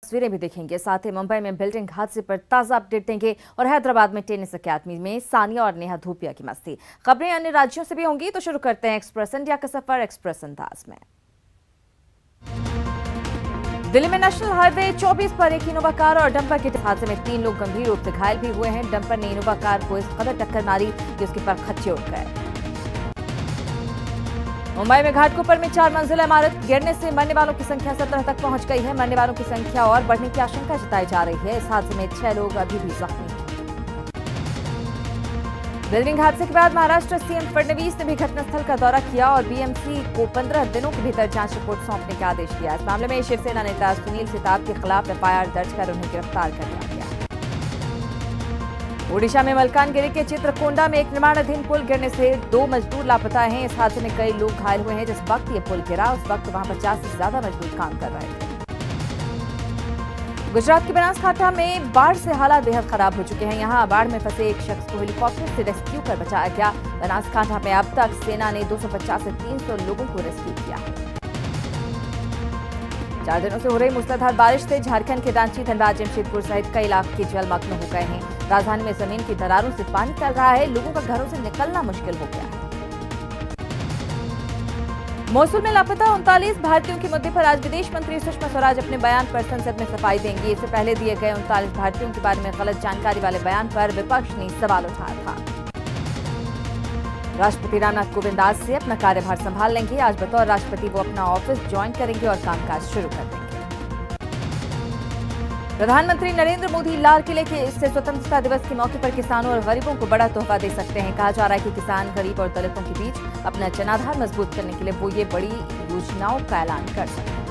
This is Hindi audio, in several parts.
तस्वीरें भी देखेंगे। साथ ही मुंबई में बिल्डिंग हादसे पर ताजा अपडेट देंगे और हैदराबाद में टेनिस अकादमी में सानिया और नेहा धूपिया की मस्ती। खबरें अन्य राज्यों से भी होंगी, तो शुरू करते हैं एक्सप्रेस इंडिया का सफर एक्सप्रेस अंदाज में। दिल्ली में नेशनल हाईवे 24 पर एक इनोवा कार और डंपर के हादसे में 3 लोग गंभीर रूप से घायल भी हुए हैं। डंपर ने इनोवा कार को इस कदर टक्कर मारी कि उसके पर खच्चे उड़ गए। मुंबई में घाटकोपर में 4 मंजिला इमारत गिरने से मरने वालों की संख्या 17 तक पहुंच गई है। मरने वालों की संख्या और बढ़ने की आशंका जताई जा रही है। इस हादसे में 6 लोग अभी भी जख्मी हैं। बिल्डिंग हादसे के बाद महाराष्ट्र सीएम फडणवीस ने भी घटनास्थल का दौरा किया और बीएमसी को 15 दिनों के भीतर जांच रिपोर्ट सौंपने का आदेश दिया। इस मामले में शिवसेना नेता सुनील सिताब के खिलाफ एफआईआर दर्ज कर उन्हें गिरफ्तार कर लिया गया। ओडिशा में मलकानगिरी के चित्रकोंडा में एक निर्माणाधीन पुल गिरने से 2 मजदूर लापता हैं। इस हादसे में कई लोग घायल हुए हैं। जिस वक्त ये पुल गिरा उस वक्त वहां 50 से ज्यादा मजदूर काम कर रहे थे। गुजरात के बनासकांठा में बाढ़ से हालात बेहद खराब हो चुके हैं। यहां बाढ़ में फंसे एक शख्स को हेलीकॉप्टर से रेस्क्यू कर बचाया गया। बनासकांठा में अब तक सेना ने 250 से 300 लोगों को रेस्क्यू किया है। 4 दिनों से हो रही मूसलाधार बारिश से झारखंड के रांची, धनबाद, जमशेदपुर सहित कई इलाके जलमग्न हो गए हैं। राजधानी में जमीन की दरारों से पानी फैल रहा है। लोगों का घरों से निकलना मुश्किल हो गया है। मोसुल में लापता 39 भारतीयों के मुद्दे पर आज विदेश मंत्री सुषमा स्वराज अपने बयान पर संसद में सफाई देंगी। इससे पहले दिए गए 39 भारतीयों के बारे में गलत जानकारी वाले बयान पर विपक्ष ने सवाल उठाया था। राष्ट्रपति रामनाथ कोविंद आज से अपना कार्यभार संभाल लेंगे। आज बतौर राष्ट्रपति वो अपना ऑफिस ज्वाइन करेंगे और कामकाज शुरू कर देंगे। प्रधानमंत्री नरेंद्र मोदी लाल किले के से स्वतंत्रता दिवस के मौके पर किसानों और गरीबों को बड़ा तोहफा दे सकते हैं। कहा जा रहा है कि किसान, गरीब और दलितों के बीच अपना जनाधार मजबूत करने के लिए वो ये बड़ी योजनाओं का ऐलान कर सकते हैं।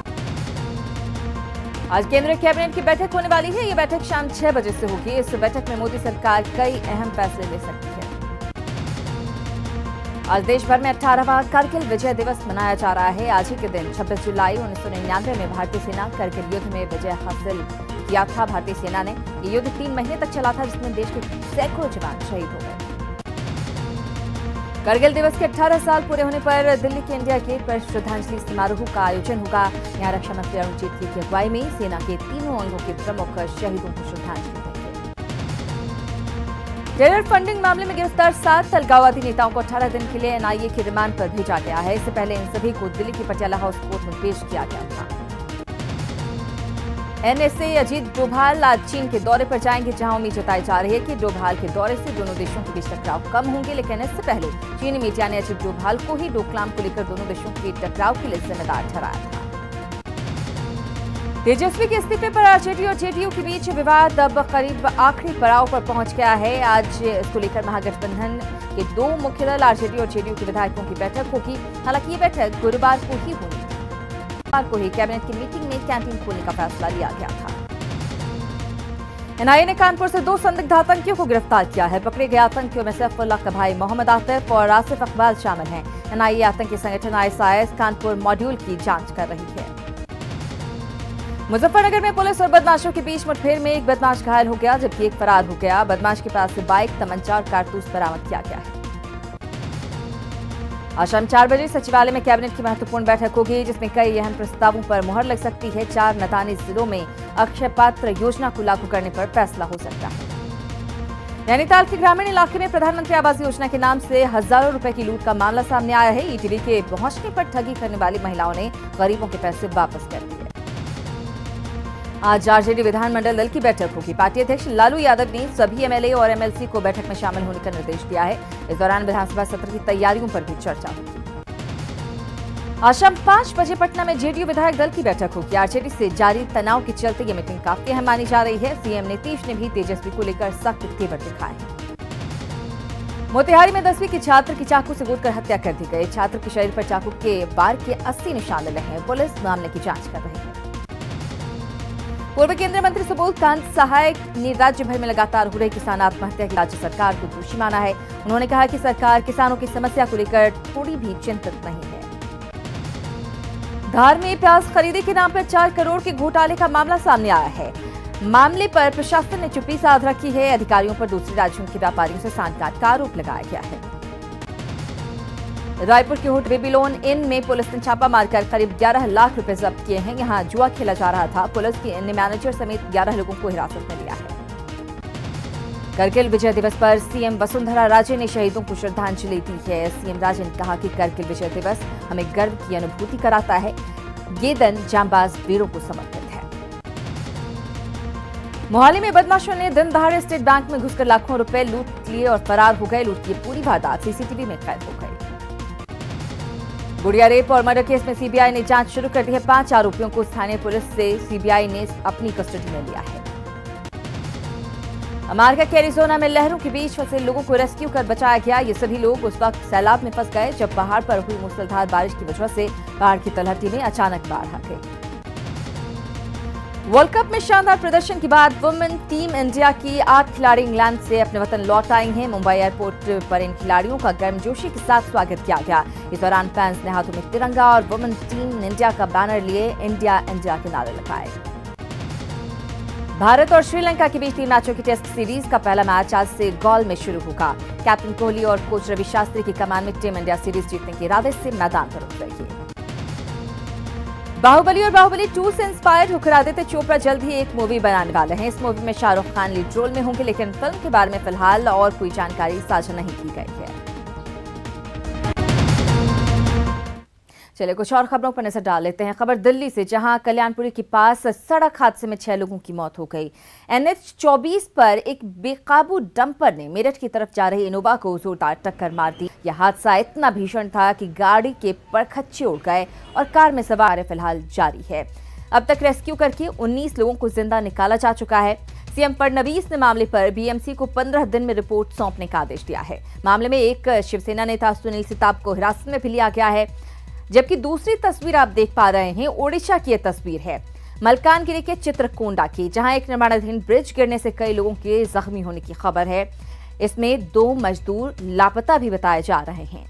आज केंद्रीय कैबिनेट की बैठक होने वाली है। ये बैठक शाम 6 बजे से होगी। इस बैठक में मोदी सरकार कई अहम फैसले ले सकती है। आज देश भर में 18वां कारगिल विजय दिवस मनाया जा रहा है। आज ही के दिन 26 जुलाई 1999 में भारतीय सेना कारगिल युद्ध में विजय हासिल किया था। भारतीय सेना ने ये युद्ध 3 महीने तक चला था, जिसमें देश के सैकड़ों जवान शहीद हो गए। कारगिल दिवस के 18 साल पूरे होने पर दिल्ली के इंडिया गेट पर श्रद्धांजलि समारोह का आयोजन होगा। यहाँ रक्षा मंत्री अरुण जेटली की अगुवाई में सेना के तीनों अंगों के प्रमुख शहीदों को श्रद्धांजलि देंगे। टेरर फंडिंग मामले में गिरफ्तार 7 अलगाववादी नेताओं को 18 दिन के लिए एनआईए की रिमांड पर भेजा गया है। इससे पहले इन सभी को दिल्ली की पटियाला हाउस कोर्ट में पेश किया गया था। एनएसए अजीत डोभाल आज चीन के दौरे पर जाएंगे, जहां उम्मीद जताई जा रही है कि डोभाल के दौरे से दोनों देशों के बीच टकराव कम होंगे। लेकिन इससे पहले चीनी मीडिया ने अजीत डोभाल को ही डोकलाम को लेकर दोनों देशों के टकराव के लिए जिम्मेदार ठहराया था। तेजस्वी के इस्तीफे पर आरजेडी और जेडीयू के बीच विवाद अब करीब आखिरी पड़ाव पर पहुंच गया है। आज इसको लेकर महागठबंधन के 2 मुख्य दल आरजेडी और जेडीयू के विधायकों की बैठक होगी। हालांकि ये बैठक गुरुवार को ही होनी थी। गुरुवार को ही कैबिनेट की मीटिंग में कैंटीन खोलने का फैसला लिया गया था। एनआईए ने कानपुर से 2 संदिग्ध आतंकियों को गिरफ्तार किया है। पकड़े गए आतंकियों में सैफुल्लाह का भाई मोहम्मद आतिफ और आसिफ इकबाल शामिल हैं। एनआईए आतंकी संगठन आईएसआईएस कानपुर मॉड्यूल की जांच कर रही है। मुजफ्फरनगर में पुलिस और बदमाशों के बीच मुठभेड़ में एक बदमाश घायल हो गया, जबकि एक फरार हो गया। बदमाश के पास से बाइक, तमंचा और कारतूस बरामद किया गया है। आज शाम 4 बजे सचिवालय में कैबिनेट की महत्वपूर्ण बैठक होगी, जिसमें कई अहम प्रस्तावों पर मुहर लग सकती है। 4 मैदानी जिलों में अक्षय पात्र योजना को लागू करने पर फैसला हो सकता है। नैनीताल के ग्रामीण इलाके में प्रधानमंत्री आवास योजना के नाम से हजारों रुपए की लूट का मामला सामने आया है। ईटीवी के पहुंचने पर ठगी करने वाली महिलाओं ने गरीबों के पैसे वापस कर दिए। आज आरजेडी विधानमंडल दल की बैठक होगी। पार्टी अध्यक्ष लालू यादव ने सभी एमएलए और एमएलसी को बैठक में शामिल होने का निर्देश दिया है। इस दौरान विधानसभा सत्र की तैयारियों पर भी चर्चा होगी। आज शाम 5 बजे पटना में जेडीयू विधायक दल की बैठक होगी। आरजेडी से जारी तनाव के चलते ये मीटिंग काफी अहम मानी जा रही है। सीएम नीतीश ने भी तेजस्वी को लेकर सख्त तेवर दिखाए हैं। मोतिहारी में 10वीं की छात्र की चाकू से गोदकर हत्या कर दी गई। छात्र के शरीर पर चाकू के वार के 80 निशान मिले हैं। पुलिस मामले की जांच कर रही है। पूर्व केंद्रीय मंत्री सुबोध कांत सहाय ने राज्य भर में लगातार हो रही किसान आत्महत्या की राज्य सरकार को दोषी माना है। उन्होंने कहा कि सरकार किसानों की समस्या को लेकर थोड़ी भी चिंतित नहीं है। धार में प्याज खरीदी के नाम पर 4 करोड़ के घोटाले का मामला सामने आया है। मामले पर प्रशासन ने चुप्पी साध रखी है। अधिकारियों पर दूसरे राज्यों के व्यापारियों से सांठगांठ का आरोप लगाया गया है। रायपुर के होटल बेबीलोन इन में पुलिस ने छापा मारकर करीब 11 लाख रुपए जब्त किए हैं। यहां जुआ खेला जा रहा था। पुलिस की इन मैनेजर समेत 11 लोगों को हिरासत में लिया है। करगिल विजय दिवस पर सीएम वसुंधरा राजे ने शहीदों को श्रद्धांजलि दी है। सीएम राजे ने कहा कि करगिल विजय दिवस हमें गर्व की अनुभूति कराता है। ये दिन जांबाज वीरों को समर्पित है। मोहाली में बदमाशों ने दिन दहाड़े स्टेट बैंक में घुसकर लाखों रुपए लूट लिए और फरार हो गए। लूट की पूरी वारदात सीसीटीवी में कैद हो गई। गुड़िया रेप और मर्डर केस में सीबीआई ने जांच शुरू कर दी है। 5 आरोपियों को स्थानीय पुलिस से सीबीआई ने अपनी कस्टडी में लिया है। अमेरिका के एरिजोना में लहरों के बीच फंसे लोगों को रेस्क्यू कर बचाया गया। ये सभी लोग उस वक्त सैलाब में फंस गए जब पहाड़ पर हुई मूसलाधार बारिश की वजह से पहाड़ की तलहटी में अचानक बाढ़ आ गई। वर्ल्ड कप में शानदार प्रदर्शन के बाद वुमेन टीम इंडिया की 8 खिलाड़ी इंग्लैंड से अपने वतन लौट आई हैं। मुंबई एयरपोर्ट पर इन खिलाड़ियों का गर्मजोशी के साथ स्वागत किया गया। इस दौरान फैंस ने हाथों में तिरंगा और वुमेन टीम इंडिया का बैनर लिए इंडिया इंडिया के नारे लगाए। भारत और श्रीलंका के बीच 3 मैचों की टेस्ट सीरीज का पहला मैच आज से गॉल में शुरू होगा। कैप्टन कोहली और कोच रवि शास्त्री की कमान में टीम इंडिया सीरीज जीतने के इरादे से मैदान पर उतरेगी। बाहुबली और बाहुबली 2 से इंस्पायर्ड होकर आदित्य चोपड़ा जल्द ही एक मूवी बनाने वाले हैं। इस मूवी में शाहरुख खान लीड रोल में होंगे, लेकिन फिल्म के बारे में फिलहाल और कोई जानकारी साझा नहीं की गई है। चलिए कुछ और खबरों पर नजर डाल लेते हैं। खबर दिल्ली से, जहां कल्याणपुरी के पास सड़क हादसे में 6 लोगों की मौत हो गई। NH 24 पर एक बेकाबू डंपर ने मेरठ की तरफ जा रही इनोवा को जोरदार टक्कर मार दी। यह हादसा इतना भीषण था कि गाड़ी के परखच्चे उड़ गए और कार में सवार फिलहाल जारी है। अब तक रेस्क्यू करके 19 लोगों को जिंदा निकाला जा चुका है। सीएम फडणवीस ने मामले पर बीएमसी को 15 दिन में रिपोर्ट सौंपने का आदेश दिया है। मामले में एक शिवसेना नेता सुनील सिताब को हिरासत में भी लिया गया है। जबकि दूसरी तस्वीर आप देख पा रहे हैं, ओडिशा की यह तस्वीर है मलकानगिरी के चित्रकोंडा की, जहां एक निर्माणाधीन ब्रिज गिरने से कई लोगों के जख्मी होने की खबर है। इसमें 2 मजदूर लापता भी बताए जा रहे हैं।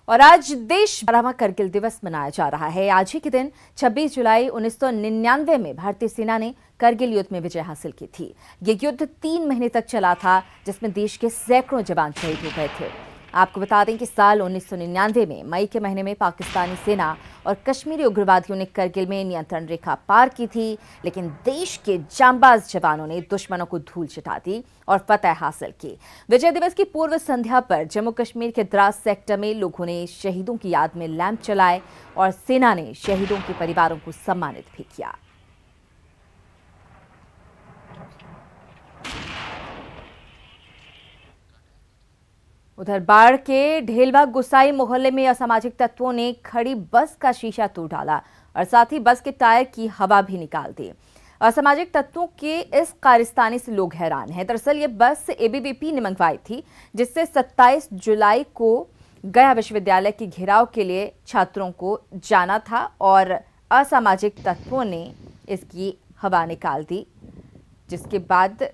और आज देश भर में करगिल दिवस मनाया जा रहा है। आज ही के दिन 26 जुलाई 1999 में भारतीय सेना ने करगिल युद्ध में विजय हासिल की थी। ये युद्ध 3 महीने तक चला था, जिसमें देश के सैकड़ों जवान शहीद हो गए थे। आपको बता दें कि साल 1999 में मई के महीने में पाकिस्तानी सेना और कश्मीरी उग्रवादियों ने करगिल में नियंत्रण रेखा पार की थी, लेकिन देश के जांबाज जवानों ने दुश्मनों को धूल चटा दी और फतह हासिल की। विजय दिवस की पूर्व संध्या पर जम्मू कश्मीर के द्रास सेक्टर में लोगों ने शहीदों की याद में लैंप जलाए और सेना ने शहीदों के परिवारों को सम्मानित भी किया। उधर बाढ़ के ढेलवा गुसाई मोहल्ले में असामाजिक तत्वों ने खड़ी बस का शीशा तोड़ डाला और साथ ही बस के टायर की हवा भी निकाल दी। असामाजिक तत्वों के इस कारस्तानी से लोग हैरान हैं। दरअसल ये बस एबीवीपी ने मंगवाई थी, जिससे 27 जुलाई को गया विश्वविद्यालय के घेराव के लिए छात्रों को जाना था और असामाजिक तत्वों ने इसकी हवा निकाल दी, जिसके बाद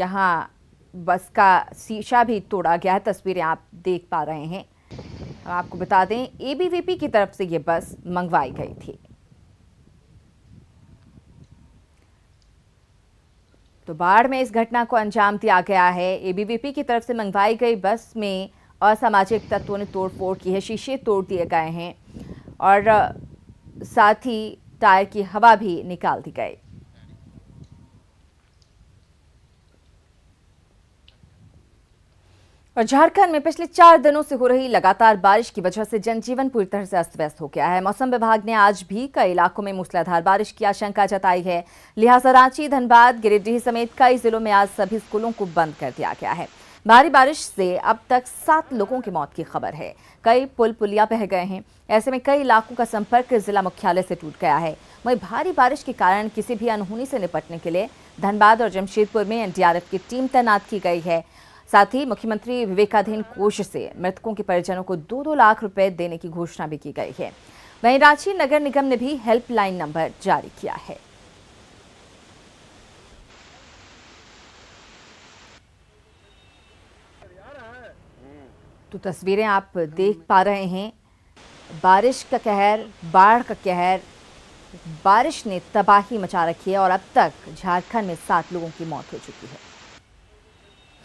यहाँ बस का शीशा भी तोड़ा गया है। तस्वीरें आप देख पा रहे हैं। आपको बता दें, एबीवीपी की तरफ से ये बस मंगवाई गई थी। तो बाढ़ में इस घटना को अंजाम दिया गया है। एबीवीपी की तरफ से मंगवाई गई बस में असामाजिक तत्वों ने तोड़फोड़ की है, शीशे तोड़ दिए गए हैं और साथ ही टायर की हवा भी निकाल दी गई। और झारखंड में पिछले 4 दिनों से हो रही लगातार बारिश की वजह से जनजीवन पूरी तरह से अस्त व्यस्त हो गया है। मौसम विभाग ने आज भी कई इलाकों में मूसलाधार बारिश की आशंका जताई है। लिहाजा रांची, धनबाद, गिरिडीह समेत कई जिलों में आज सभी स्कूलों को बंद कर दिया गया है। भारी बारिश से अब तक 7 लोगों की मौत की खबर है। कई पुल पुलिया बह गए हैं। ऐसे में कई इलाकों का संपर्क जिला मुख्यालय से टूट गया है। वहीं भारी बारिश के कारण किसी भी अनहोनी से निपटने के लिए धनबाद और जमशेदपुर में एनडीआरएफ की टीम तैनात की गई है। साथ ही मुख्यमंत्री विवेकाधीन कोष से मृतकों के परिजनों को 2-2 लाख रुपए देने की घोषणा भी की गई है। वहीं रांची नगर निगम ने भी हेल्पलाइन नंबर जारी किया है। तो तस्वीरें आप देख पा रहे हैं। बारिश का कहर, बाढ़ का कहर बारिश ने तबाही मचा रखी है और अब तक झारखंड में 7 लोगों की मौत हो चुकी है।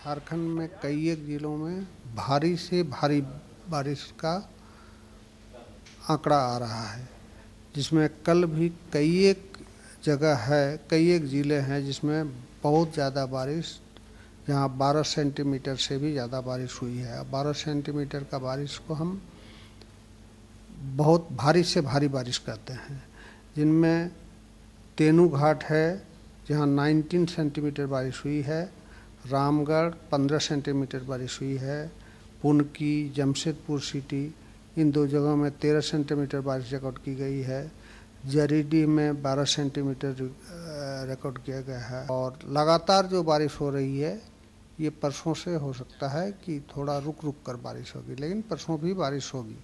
झारखंड में कई एक जिलों में भारी से भारी बारिश का आंकड़ा आ रहा है, जिसमें कल भी कई एक जगह है, कई एक ज़िले हैं जिसमें बहुत ज़्यादा बारिश, जहाँ 12 सेंटीमीटर से भी ज़्यादा बारिश हुई है। 12 सेंटीमीटर का बारिश को हम बहुत भारी से भारी बारिश कहते हैं, जिनमें तेनू घाट है जहाँ 19 सेंटीमीटर बारिश हुई है, रामगढ़ 15 सेंटीमीटर बारिश हुई है, पुनकी, जमशेदपुर सिटी, इन 2 जगहों में 13 सेंटीमीटर बारिश रिकॉर्ड की गई है। जरीडीह में 12 सेंटीमीटर रिकॉर्ड किया गया है। और लगातार जो बारिश हो रही है, ये परसों से हो सकता है कि थोड़ा रुक रुक कर बारिश होगी, लेकिन परसों भी बारिश होगी।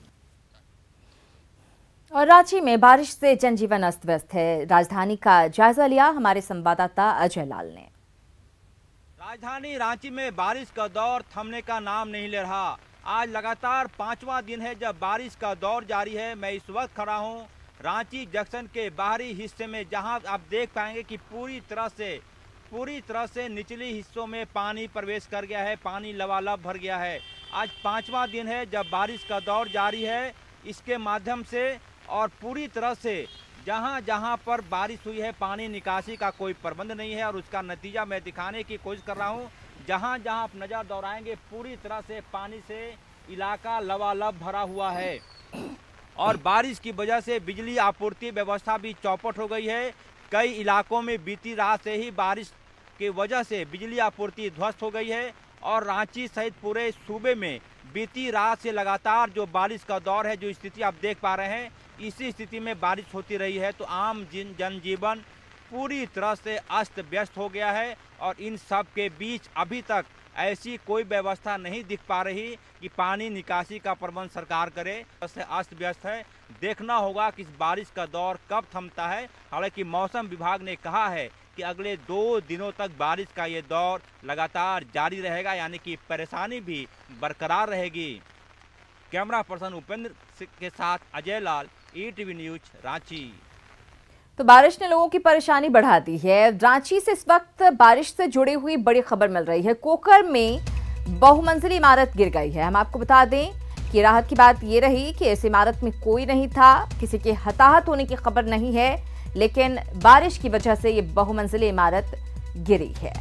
और रांची में बारिश से जनजीवन अस्त व्यस्त है। राजधानी का जायजा लिया हमारे संवाददाता अजय लाल ने। राजधानी रांची में बारिश का दौर थमने का नाम नहीं ले रहा। आज लगातार 5वां दिन है जब बारिश का दौर जारी है। मैं इस वक्त खड़ा हूं रांची जंक्शन के बाहरी हिस्से में, जहां आप देख पाएंगे कि पूरी तरह से निचली हिस्सों में पानी प्रवेश कर गया है, पानी लबालब भर गया है। आज 5वां दिन है जब बारिश का दौर जारी है। इसके माध्यम से और पूरी तरह से जहां पर बारिश हुई है, पानी निकासी का कोई प्रबंध नहीं है और उसका नतीजा मैं दिखाने की कोशिश कर रहा हूं। जहां आप नज़र दौड़ाएंगे, पूरी तरह से पानी से इलाका लबालब भरा हुआ है और बारिश की वजह से बिजली आपूर्ति व्यवस्था भी चौपट हो गई है। कई इलाकों में बीती रात से ही बारिश की वजह से बिजली आपूर्ति ध्वस्त हो गई है और रांची सहित पूरे सूबे में बीती रात से लगातार जो बारिश का दौर है, जो स्थिति आप देख पा रहे हैं, इसी स्थिति में बारिश होती रही है। तो आम जनजीवन पूरी तरह से अस्त व्यस्त हो गया है और इन सब के बीच अभी तक ऐसी कोई व्यवस्था नहीं दिख पा रही कि पानी निकासी का प्रबंध सरकार करे। अस्त व्यस्त है, देखना होगा कि इस बारिश का दौर कब थमता है। हालांकि मौसम विभाग ने कहा है कि अगले 2 दिनों तक बारिश का ये दौर लगातार जारी रहेगा, यानी कि परेशानी भी बरकरार रहेगी। कैमरा पर्सन उपेंद्र के साथ अजय लाल, ETV न्यूज, रांची। तो बारिश ने लोगों की परेशानी बढ़ा दी है। रांची से इस वक्त बारिश से जुड़ी हुई बड़ी खबर मिल रही है। कोकर में बहुमंजिली इमारत गिर गई है। हम आपको बता दें कि राहत की बात यह रही कि इस इमारत में कोई नहीं था, किसी के हताहत होने की खबर नहीं है, लेकिन बारिश की वजह से ये बहुमंजिली इमारत गिरी है।